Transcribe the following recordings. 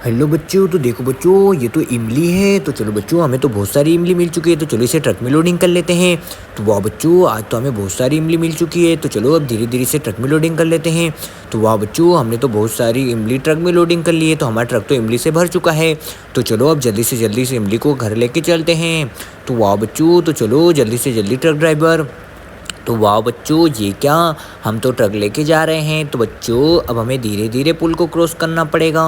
Hello बच्चों, तो देखो बच्चों, ये तो इमली है। तो चलो बच्चों, हमें तो बहुत सारी इमली मिल चुकी है, तो चलो इसे ट्रक में लोडिंग कर लेते हैं। तो वाह बच्चों, आज तो हमें बहुत सारी इमली मिल चुकी है, तो चलो अब धीरे धीरे से ट्रक में लोडिंग कर लेते हैं। तो वाह बच्चों, हमने तो बहुत सारी इमली ट्रक में लोडिंग कर ली है, तो हमारा ट्रक तो इमली से भर चुका है। तो चलो अब जल्दी से इमली को घर लेके चलते हैं। तो वाह बच्चों, तो चलो जल्दी से जल्दी ट्रक ड्राइवर। तो वाह बच्चों, ये क्या, हम तो ट्रक लेके जा रहे हैं। तो बच्चों अब हमें धीरे धीरे पुल को क्रॉस करना पड़ेगा,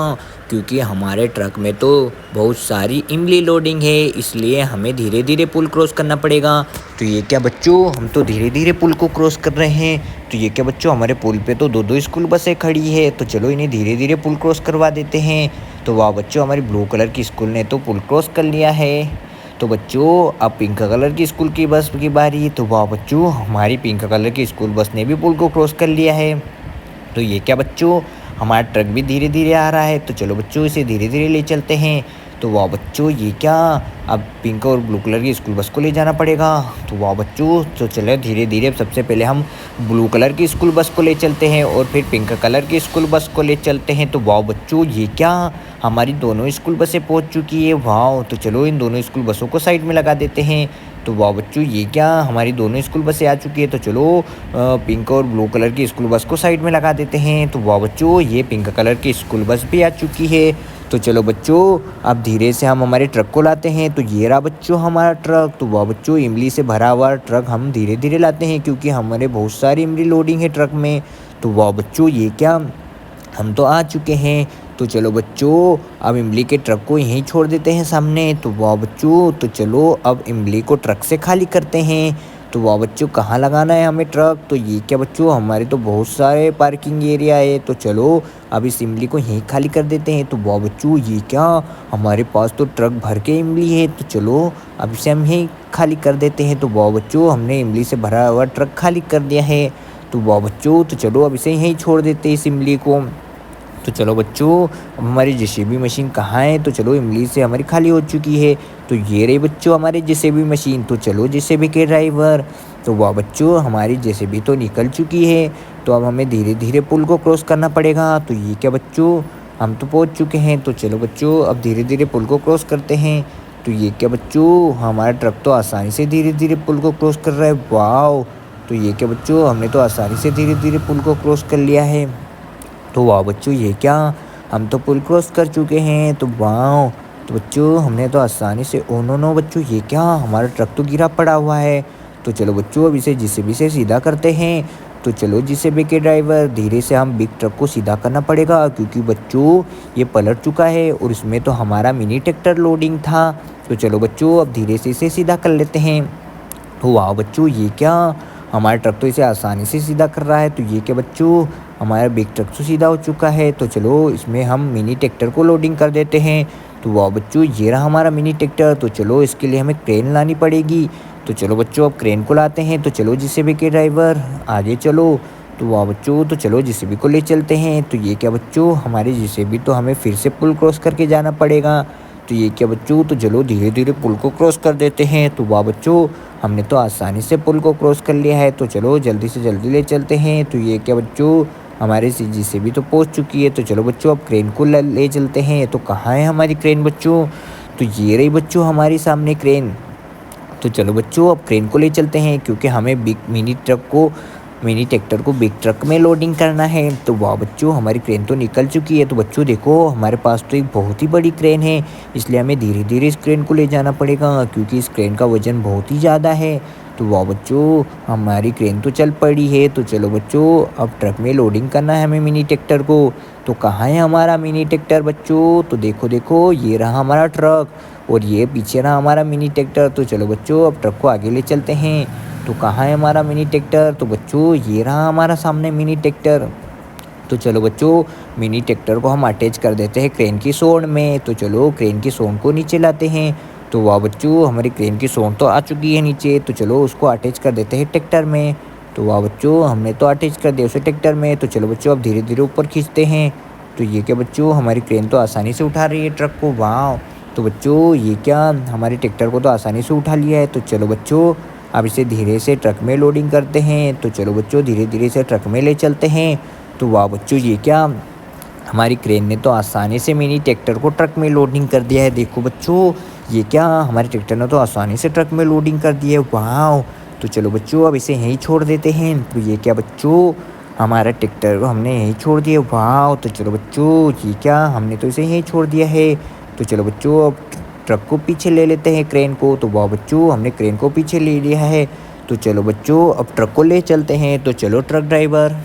क्योंकि हमारे ट्रक में तो बहुत सारी इमली लोडिंग है, इसलिए हमें धीरे धीरे पुल क्रॉस करना पड़ेगा। तो ये क्या बच्चों, हम तो धीरे धीरे पुल को क्रॉस कर रहे हैं। तो ये क्या बच्चों, हमारे पुल पे तो दो दो स्कूल बसें खड़ी है, तो चलो इन्हें धीरे धीरे पुल क्रॉस करवा देते हैं। तो वाह बच्चों, हमारी ब्लू कलर की स्कूल ने तो पुल क्रॉस कर लिया है। तो बच्चों अब पिंक कलर की स्कूल की बस की बारी। तो वाह बच्चों, हमारी पिंक कलर की स्कूल बस ने भी पुल को क्रॉस कर लिया है। तो ये क्या बच्चों, हमारा ट्रक भी धीरे धीरे आ रहा है, तो चलो बच्चों इसे धीरे धीरे ले चलते हैं। तो वाह बच्चों, ये क्या, अब पिंक और ब्लू कलर की स्कूल बस को ले जाना पड़ेगा। तो वाह बच्चों, तो चलो धीरे धीरे अब सबसे पहले हम ब्लू कलर की स्कूल बस को ले चलते हैं और फिर पिंक कलर की स्कूल बस को ले चलते हैं। तो वाह बच्चों, ये क्या, हमारी दोनों स्कूल बसें पहुंच चुकी है। वाह, तो चलो इन दोनों स्कूल बसों को साइड में लगा देते हैं। तो वाह बच्चों, ये क्या, हमारी दोनों स्कूल बसें आ चुकी है। तो चलो पिंक और ब्लू कलर की स्कूल बस को साइड में लगा देते हैं। तो वाह बच्चों, ये पिंक कलर की स्कूल बस भी आ चुकी है। तो चलो बच्चों, अब धीरे से हम हमारे ट्रक को लाते हैं। तो ये रहा बच्चों हमारा ट्रक। तो वाह बच्चों, इमली से भरा हुआ ट्रक हम धीरे धीरे लाते हैं, क्योंकि हमारे बहुत सारी इमली लोडिंग है ट्रक में। तो वाह बच्चों, ये क्या, हम तो आ चुके हैं। तो चलो बच्चों, अब इमली के ट्रक को यहीं छोड़ देते हैं सामने। तो वाह बच्चों, तो चलो अब इमली को ट्रक से खाली करते हैं। तो वाह बच्चों, कहाँ लगाना है हमें ट्रक। तो ये क्या बच्चों, हमारे तो बहुत सारे पार्किंग एरिया है, तो चलो अब इस इमली को यहीं खाली कर देते हैं। तो वाह बच्चों, ये क्या, हमारे पास तो ट्रक भर के इमली है, तो चलो अब इसे हम यहीं खाली कर देते हैं। तो वाह बच्चों, हमने इमली से भरा हुआ ट्रक खाली कर दिया है। तो वाह बच्चों, तो चलो अब इसे यहीं छोड़ देते हैं इस इमली को। तो चलो बच्चों, अब हमारी जेसीबी मशीन कहाँ है। तो चलो इमली से हमारी खाली हो चुकी है। तो ये रही बच्चों हमारी जेसीबी मशीन। तो चलो जेसीबी के ड्राइवर। तो वाह बच्चों, हमारी जेसीबी तो निकल चुकी है। तो अब हमें धीरे धीरे पुल को क्रॉस करना पड़ेगा। तो ये क्या बच्चों, हम तो पहुँच चुके हैं। तो चलो बच्चों, अब धीरे धीरे पुल को क्रॉस करते हैं। तो ये क्या बच्चों, हमारा ट्रक तो आसानी से धीरे धीरे पुल को क्रॉस कर रहा है। वाह, तो ये क्या बच्चों, हमने तो आसानी से धीरे धीरे पुल को क्रॉस कर लिया है। तो वाह बच्चों, ये क्या, हम तो पुल क्रॉस कर चुके हैं। तो वाह, तो बच्चों हमने तो आसानी से, ओ नो नो बच्चों, ये क्या, हमारा ट्रक तो गिरा पड़ा हुआ है। तो चलो बच्चों, अब इसे जेसीबी से सीधा करते हैं। तो चलो जेसीबी के ड्राइवर, धीरे से हम बिग ट्रक को सीधा करना पड़ेगा, क्योंकि बच्चों ये पलट चुका है और इसमें तो हमारा मिनी ट्रैक्टर लोडिंग था। तो चलो बच्चों, अब धीरे से इसे सीधा कर लेते हैं। तो वाह बच्चों, ये क्या, हमारा ट्रक तो इसे आसानी से सीधा कर रहा है। तो ये क्या बच्चों, हमारा बिग ट्रक तो सीधा हो चुका है। तो चलो इसमें हम मिनी ट्रैक्टर को लोडिंग कर देते हैं। तो वाह बच्चों, ये रहा हमारा मिनी ट्रैक्टर। तो चलो इसके लिए हमें क्रेन लानी पड़ेगी। तो चलो बच्चों, अब क्रेन को लाते हैं। तो चलो जेसीबी के ड्राइवर आगे चलो। तो वाह बच्चों, तो चलो जेसीबी को ले चलते हैं। तो ये क्या बच्चों, हमारी जेसीबी तो हमें फिर से पुल क्रॉस करके जाना पड़ेगा। तो ये क्या बच्चों, तो चलो धीरे धीरे पुल को क्रॉस कर देते हैं। तो वाह बच्चों, हमने तो आसानी से पुल को क्रॉस कर लिया है। तो चलो जल्दी से जल्दी ले चलते हैं। तो ये क्या बच्चों, हमारे जेसीबी तो पहुंच चुकी है। तो चलो बच्चों, अब क्रेन को ले चलते हैं। तो कहाँ है हमारी क्रेन बच्चों। तो ये रही बच्चों हमारी सामने क्रेन। तो चलो बच्चों, अब क्रेन को ले चलते हैं, क्योंकि हमें बिग मिनी ट्रैक्टर को बिग ट्रक में लोडिंग करना है। तो वाह बच्चों, हमारी क्रेन तो निकल चुकी है। तो बच्चों देखो, हमारे पास तो एक बहुत ही बड़ी क्रेन है, इसलिए हमें धीरे धीरे इस क्रेन को ले जाना पड़ेगा, क्योंकि इस क्रेन का वजन बहुत ही ज़्यादा है। तो वाह बच्चों, हमारी क्रेन तो चल पड़ी है। तो चलो बच्चों, अब ट्रक में लोडिंग करना है हमें मिनी ट्रैक्टर को। तो कहाँ है हमारा मिनी ट्रैक्टर बच्चों। तो देखो देखो, ये रहा हमारा ट्रक और ये पीछे रहा हमारा मिनी ट्रैक्टर। तो चलो बच्चों, अब ट्रक को आगे ले चलते हैं। तो कहाँ है हमारा मिनी ट्रैक्टर। तो बच्चों, ये रहा हमारा सामने मिनी ट्रैक्टर। तो चलो बच्चों, मिनी ट्रैक्टर को हम अटैच कर देते हैं क्रेन की सोंड में। तो चलो क्रेन की सोंड को नीचे लाते हैं। तो वाह बच्चों, हमारी क्रेन की सोंड तो आ चुकी है नीचे। तो चलो उसको अटैच कर देते हैं ट्रैक्टर में। तो वाह बच्चों, हमने तो अटैच कर दिया उसे ट्रैक्टर में। तो चलो बच्चों, अब धीरे धीरे ऊपर खींचते हैं। तो ये क्या बच्चों, हमारी क्रेन तो आसानी से उठा रही है ट्रक को। वाह, तो बच्चों ये क्या, हमारे ट्रैक्टर को तो आसानी से उठा लिया है। तो चलो बच्चों, अब इसे धीरे से ट्रक में लोडिंग करते हैं। तो चलो बच्चों, धीरे धीरे से ट्रक में ले चलते हैं। तो वाह बच्चों, ये क्या, हमारी क्रेन ने तो आसानी से मिनी ट्रैक्टर को ट्रक में लोडिंग कर दिया है। देखो बच्चों, ये क्या, हमारे ट्रैक्टर ने तो आसानी से ट्रक में लोडिंग कर दिया है। वाह! तो चलो बच्चों, अब इसे यहीं छोड़ देते हैं। तो ये क्या बच्चों, हमारा ट्रैक्टर को हमने यहीं छोड़ दिया। वाह! तो चलो बच्चों, ये क्या, हमने तो इसे यहीं छोड़ दिया है। तो चलो बच्चों, अब ट्रक को पीछे ले लेते हैं, क्रेन को। तो वाह बच्चों, हमने क्रेन को पीछे ले लिया है। तो चलो बच्चों, अब ट्रक को ले चलते हैं। तो चलो ट्रक ड्राइवर।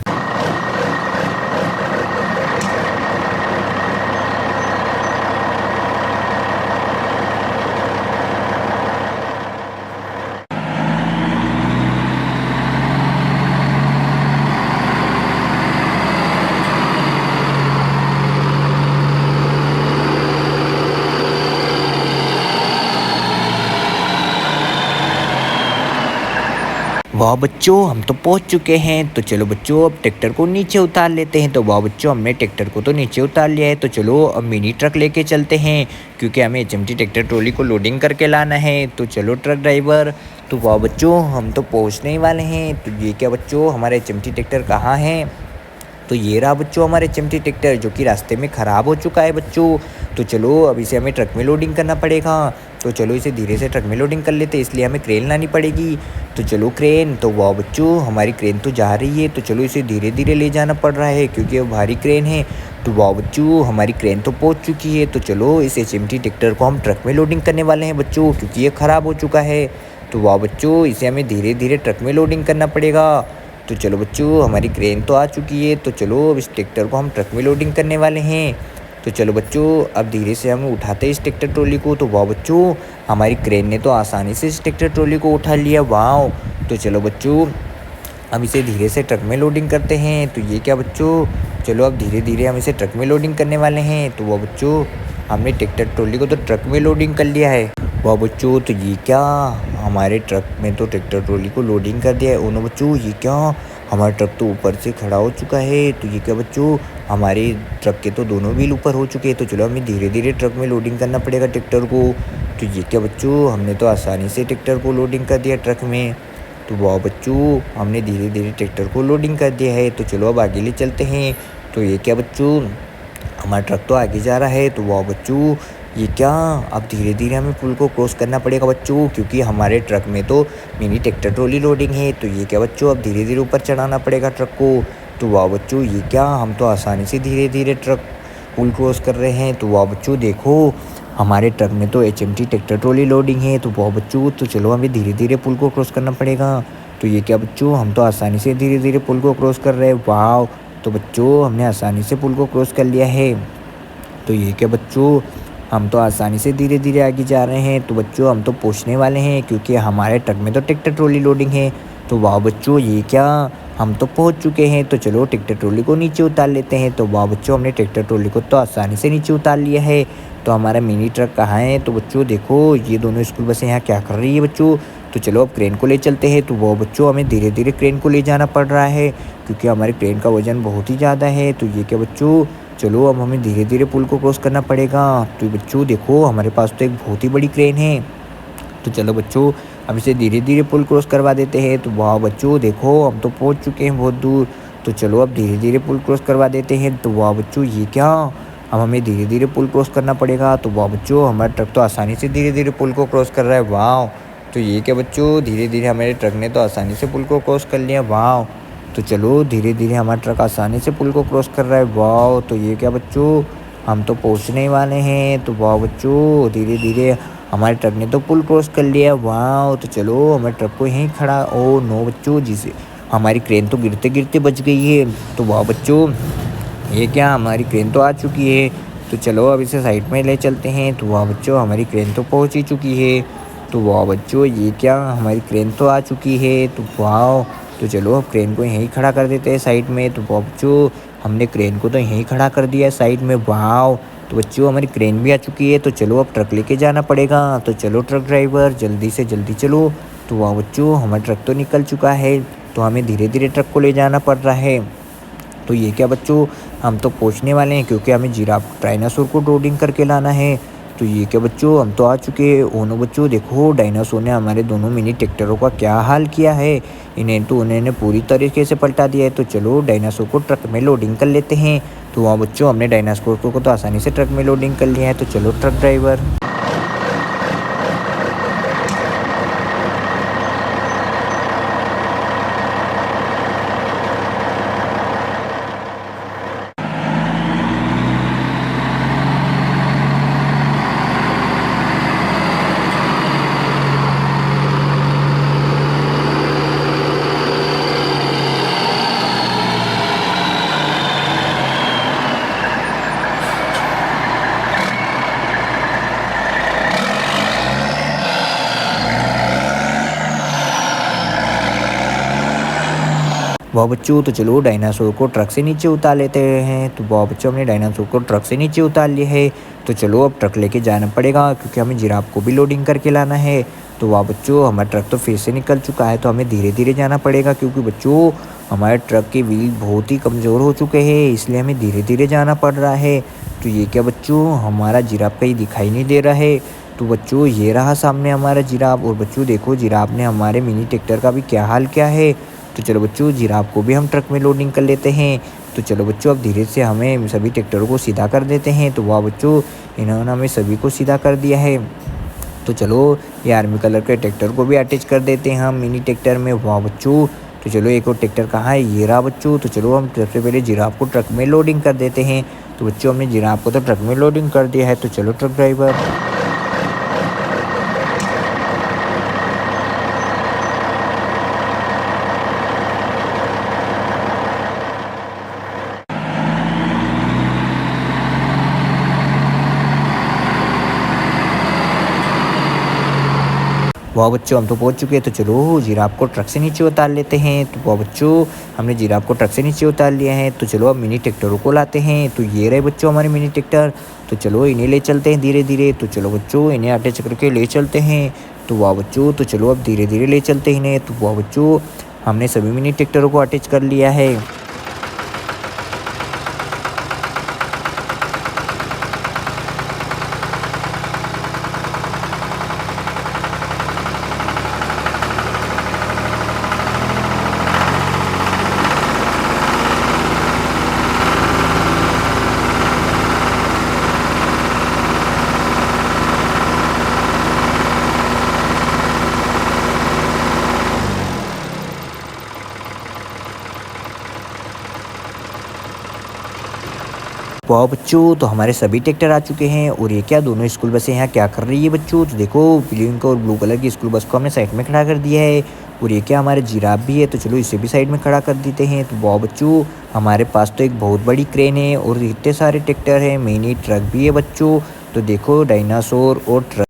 वाह बच्चों, हम तो पहुंच चुके हैं। तो चलो बच्चों, अब ट्रैक्टर को नीचे उतार लेते हैं। तो वाह बच्चों, हमने ट्रैक्टर को तो नीचे उतार लिया है। तो चलो अब मिनी ट्रक लेके चलते हैं, क्योंकि हमें एचएमटी ट्रैक्टर ट्रॉली को लोडिंग करके लाना है। तो चलो ट्रक ड्राइवर। तो वाह बच्चों, हम तो पहुंचने ही वाले हैं। तो ये क्या बच्चों, हमारा एचएमटी ट्रैक्टर कहाँ है? तो ये रहा बच्चों हमारे एचएमटी ट्रैक्टर, जो कि रास्ते में ख़राब हो चुका है बच्चों। तो चलो अब इसे हमें ट्रक में लोडिंग करना पड़ेगा। तो चलो इसे धीरे से ट्रक में लोडिंग कर लेते, इसलिए हमें क्रेन लानी पड़ेगी। तो चलो क्रेन। तो वाह बच्चों, हमारी क्रेन तो जा रही है। तो चलो इसे धीरे धीरे ले जाना पड़ रहा है, क्योंकि वो भारी क्रेन है। तो वाह बच्चों, हमारी क्रेन तो पहुंच चुकी है। तो चलो इस एचएमटी ट्रैक्टर को हम ट्रक में लोडिंग करने वाले हैं बच्चों, क्योंकि ये ख़राब हो चुका है। तो वाह बच्चों, इसे हमें धीरे धीरे ट्रक में लोडिंग करना पड़ेगा। तो चलो बच्चों, हमारी क्रेन तो आ चुकी है। तो चलो अब इस ट्रैक्टर को हम ट्रक में लोडिंग करने वाले हैं। तो चलो बच्चों, अब धीरे से हम उठाते हैं इस ट्रैक्टर ट्रॉली को। तो वाह बच्चों, हमारी क्रेन ने तो आसानी से इस ट्रैक्टर ट्रॉली को उठा लिया। वाह! तो चलो बच्चों, अब इसे धीरे से ट्रक में लोडिंग करते हैं। तो ये क्या बच्चों, चलो अब धीरे धीरे हम इसे ट्रक में लोडिंग करने वाले हैं। तो वाह बच्चों, हमने ट्रैक्टर ट्रॉली को तो ट्रक में लोडिंग कर लिया है। वाह बच्चों, तो ये क्या, हमारे ट्रक में तो ट्रैक्टर ट्रॉली को लोडिंग कर दिया है। ओनो बच्चों, ये क्या, हमारा ट्रक तो ऊपर से खड़ा हो चुका है। तो ये क्या बच्चों, हमारे ट्रक के तो दोनों व्हील ऊपर हो चुके हैं। तो चलो हमें धीरे धीरे ट्रक में लोडिंग करना पड़ेगा ट्रैक्टर को। तो ये क्या बच्चों, हमने तो आसानी से ट्रैक्टर को लोडिंग कर दिया ट्रक में। तो वाह बच्चों, हमने धीरे धीरे ट्रैक्टर को लोडिंग कर दिया है। तो चलो अब आगे ले चलते हैं। तो ये क्या बच्चों, हमारा ट्रक तो आगे जा रहा है। तो वाह बच्चों, ये क्या, अब धीरे धीरे हमें पुल को क्रॉस करना पड़ेगा बच्चों, क्योंकि हमारे ट्रक में तो मिनी ट्रैक्टर ट्रॉली लोडिंग है। तो ये क्या बच्चों, अब धीरे धीरे ऊपर चढ़ाना पड़ेगा ट्रक को। तो वाह बच्चों, ये क्या, हम तो आसानी से धीरे धीरे ट्रक पुल क्रॉस कर रहे हैं। तो वाह बच्चों देखो, हमारे ट्रक में तो एचएमटी ट्रैक्टर ट्रॉली लोडिंग है। तो वाह बच्चों, तो चलो हमें धीरे धीरे पुल को क्रॉस करना पड़ेगा। तो ये क्या बच्चों, हम तो आसानी से धीरे धीरे पुल को क्रॉस कर रहे हैं। वाह! तो बच्चों, हमने आसानी से पुल को क्रॉस कर लिया है। तो ये क्या बच्चों, हम तो आसानी से धीरे धीरे आगे जा रहे हैं। तो बच्चों, हम तो पहुंचने वाले हैं, क्योंकि हमारे ट्रक में तो ट्रैक्टर ट्रॉली लोडिंग है। तो वाह बच्चों, ये क्या, हम तो पहुंच चुके हैं। तो चलो ट्रैक्टर ट्रॉली को नीचे उतार लेते हैं। तो वाह बच्चों, हमने ट्रैक्टर ट्रॉली को तो आसानी से नीचे उतार लिया है। तो हमारा मिनी ट्रक कहाँ है? तो बच्चों देखो, ये दोनों स्कूल बसें यहाँ क्या कर रही है बच्चों। तो चलो अब क्रेन को ले चलते हैं। तो वो बच्चों, हमें धीरे धीरे क्रेन को ले जाना पड़ रहा है, क्योंकि हमारे क्रेन का वजन बहुत ही ज़्यादा है। तो ये क्या बच्चों, चलो अब हमें धीरे धीरे पुल को क्रॉस करना पड़ेगा। तो बच्चों देखो, हमारे पास तो एक बहुत ही बड़ी क्रेन है। तो चलो बच्चों, हम इसे धीरे धीरे पुल क्रॉस करवा देते हैं। तो वाह बच्चों देखो, हम तो पहुंच चुके हैं बहुत दूर। तो चलो अब धीरे धीरे पुल क्रॉस करवा देते हैं। तो वाह बच्चों, ये क्या, अब हमें धीरे धीरे पुल क्रॉस करना पड़ेगा। तो वाह बच्चों, हमारा ट्रक तो आसानी से धीरे धीरे पुल को क्रॉस कर रहा है। वाह! तो ये क्या बच्चों, धीरे धीरे हमारे ट्रक ने तो आसानी से पुल को क्रॉस कर लिया। वाह! तो चलो धीरे धीरे हमारा ट्रक आसानी से पुल को क्रॉस कर रहा है। वाह! तो ये क्या बच्चों, हम तो पहुंचने वाले हैं। तो वाह बच्चों, धीरे धीरे हमारे ट्रक ने तो पुल क्रॉस कर लिया। वाह! तो चलो हमारे ट्रक को यहीं खड़ा, ओ नो बच्चों, जिसे हमारी क्रेन तो गिरते गिरते बच गई है। तो वाह बच्चों, ये क्या, हमारी क्रेन तो आ चुकी है। तो चलो अब इसे साइड में ले चलते हैं। तो वाह बच्चों, हमारी क्रेन तो पहुंच ही चुकी है। तो वाह बच्चों, ये क्या, हमारी क्रेन तो आ चुकी है। तो वाह! तो चलो अब क्रेन को यहीं खड़ा कर देते हैं साइड में। तो वाह बच्चों, हमने क्रेन को तो यहीं खड़ा कर दिया है साइड में। वाह! तो बच्चों, हमारी क्रेन भी आ चुकी है। तो चलो अब ट्रक लेके जाना पड़ेगा। तो चलो ट्रक ड्राइवर, जल्दी से जल्दी चलो। तो वाह बच्चों, हमारा ट्रक तो निकल चुका है। तो हमें धीरे धीरे ट्रक को ले जाना पड़ रहा है। तो ये क्या बच्चों, हम तो पहुंचने वाले हैं, क्योंकि हमें जिराफ डायनासोर को लोडिंग करके लाना है। तो ये क्या बच्चों, हम तो आ चुके हैं। ओनो बच्चों देखो, डायनासोर ने हमारे दोनों मिनी ट्रैक्टरों का क्या हाल किया है। इन्हें तो उन्होंने पूरी तरीके से पलटा दिया है। तो चलो डायनासोर को ट्रक में लोडिंग कर लेते हैं। तो वहाँ बच्चों हमने डायनासोर को तो आसानी से ट्रक में लोडिंग कर लिया है। तो चलो ट्रक ड्राइवर। वाह बच्चों, तो चलो डायनासोर को ट्रक से नीचे उतार लेते हैं। तो वाह बच्चों, हमने डायनासोर को ट्रक से नीचे उतार लिया है। तो चलो अब ट्रक लेके जाना पड़ेगा क्योंकि हमें जिराफ को भी लोडिंग करके लाना है। तो वाह बच्चों, हमारा ट्रक तो फिर से निकल चुका है, तो हमें धीरे धीरे जाना पड़ेगा क्योंकि बच्चों हमारे ट्रक के व्हील बहुत ही कमज़ोर हो चुके हैं, इसलिए हमें धीरे धीरे जाना पड़ रहा है। तो ये क्या बच्चों, हमारा जिराफ कहीं दिखाई नहीं दे रहा है। तो बच्चों ये रहा सामने हमारा जिराफ। और बच्चों देखो, जिराफ ने हमारे मिनी ट्रैक्टर का भी क्या हाल क्या है। तो चलो बच्चों, जिराफ को भी हम ट्रक में लोडिंग कर लेते हैं। तो चलो बच्चों, अब धीरे से हमें सभी ट्रैक्टरों को सीधा कर देते हैं। तो वाह बच्चों, इन्होंने हमें सभी को सीधा कर दिया है। तो चलो ये आर्मी कलर के ट्रैक्टर को भी अटैच कर देते हैं हम मिनी ट्रैक्टर में। वाह बच्चों, तो चलो एक और ट्रैक्टर कहाँ है, ये रहा बच्चों। तो चलो हम सबसे पहले जिराफ को ट्रक में लोडिंग कर देते हैं। तो बच्चों, हमने जिराफ को तो ट्रक में लोडिंग कर दिया है। तो चलो ट्रक ड्राइवर। वाह बच्चों, हम तो पहुंच चुके हैं। तो चलो जिराफ को ट्रक से नीचे उतार लेते हैं। तो वाह बच्चों, हमने जिराफ को ट्रक से नीचे उतार लिया है। तो चलो अब मिनी ट्रैक्टरों को लाते हैं। तो ये रहे बच्चों हमारे मिनी ट्रैक्टर। तो चलो इन्हें ले चलते हैं धीरे धीरे। तो चलो बच्चों, इन्हें अटैच करके ले चलते हैं। तो वाह बच्चों, तो चलो अब धीरे धीरे ले चलते हैं इन्हें। तो वाह बच्चों, हमने सभी मिनी ट्रैक्टरों को अटैच कर लिया है। वाह बच्चों, तो हमारे सभी ट्रैक्टर आ चुके हैं। और ये क्या, दोनों स्कूल बसें यहाँ क्या कर रही है बच्चों। तो देखो, पिंक और ब्लू कलर की स्कूल बस को हमने साइड में खड़ा कर दिया है। और ये क्या, हमारे जिराफ भी है। तो चलो इसे भी साइड में खड़ा कर देते हैं। तो वाह बच्चों, हमारे पास तो एक बहुत बड़ी क्रेन है और इतने सारे ट्रैक्टर हैं, मिनी ट्रक भी है बच्चों। तो देखो, डायनासोर और ट्रक